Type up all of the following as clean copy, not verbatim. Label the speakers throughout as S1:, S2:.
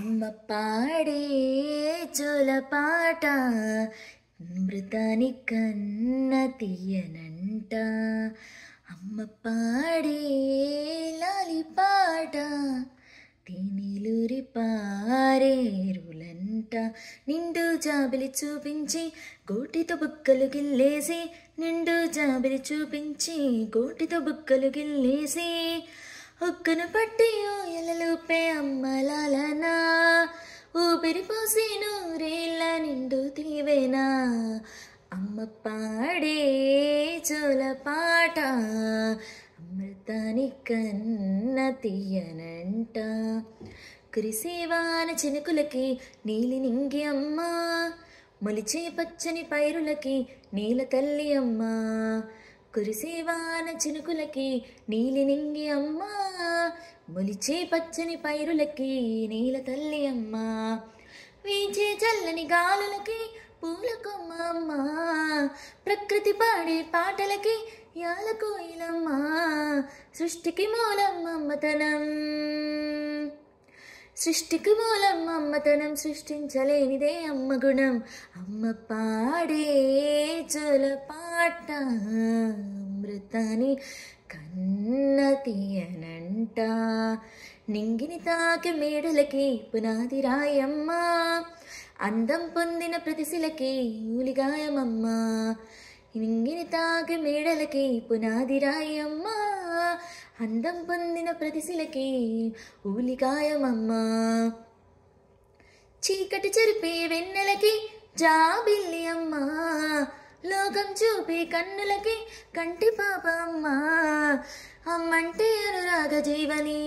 S1: అమ్మ పాడే జోలపాట అమృతానికన్న తీయనంట. అమ్మ పాడే లాలిపాట తేనెలూరి పారేరులంట. నిండు జాబిలి చూపించి గోటితో బుక్కలు గిల్లేసి, నిండు జాబిలి చూపించి గోటితో బుక్కలు గిల్లేసి, ఒక్కను పట్టి ఓయలలోపే అమ్మలాలనా, ఊపిరి పోసి నూరేళ్ళ నిండు తీవేనా. అమ్మ పాడే జోలపాట అమృతానికన్న తీయనంట. కురిసేవాన చినుకులకి నీలి నింగి అమ్మ, మొలిచే పచ్చని పైరులకి నీల తల్లి అమ్మ. కురిసేవాన చినుకులకి నీలి నింగి అమ్మ, మొలిచే పచ్చని పైరులకి నీల తల్లి అమ్మ. వీచే చల్లని గాలులకి పూల కొమ్మ అమ్మ, ప్రకృతి పాడే పాటలకి యాల కోయిలమ్మ. సృష్టికి మూలం అమ్మతనం, సృష్టికి మూలం అమ్మతనం, సృష్టించలేనిదే అమ్మ గుణం. అమ్మ పాడే జోలపాట అమృతాని కన్న తీయనంట. నింగిని తాకి మేడలకి పునాది రాయమ్మ, అందం పొందిన ప్రతిశిలకి ఊలిగాయమమ్మ. నింగిని తాకి మేడలకి పునాది రాయమ్మ, అందం పొందిన ప్రతిశిలకి ఊలిగాయమమ్మ. చీకటి చెరిపే వెన్నెలకి జాబిల్లి అమ్మ, లోకం చూపే కన్నులకి కంటి పాప అమ్మ. అమ్మంటే అనురాగ జీవని,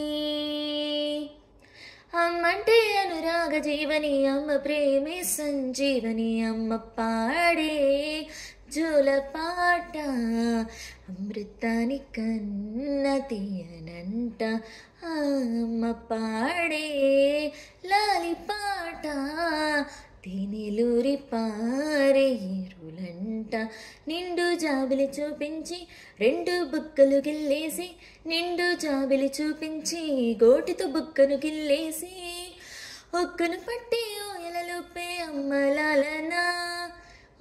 S1: అమ్మంటే అనురాగ జీవని, అమ్మ ప్రేమే సంజీవని. అమ్మ పాడే జోలపాట అమృతానికన్న తీయనంట. అమ్మ పాడే లాలిపాట తేనెలూరి పారేరులంట. నిండు జాబిలి చూపించి రెండు బుక్కలు గిల్లేసి, నిండు జాబిలి చూపించి గోటితో బుక్కను గిల్లేసి, ఒక్కను పట్టి ఓయలలోపే అమ్మలాలనా,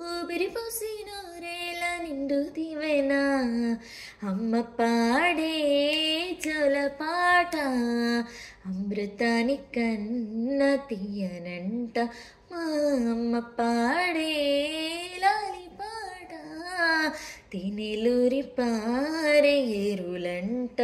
S1: ఊపిరి పోసి నూరేళ్ళ నిండు తీవేనా. అమ్మ పాడే జోలపాట అమృతానికన్న తీయనంట. మా అమ్మ పాడే లాలిపాట తేనెలూరి పారేరులంట.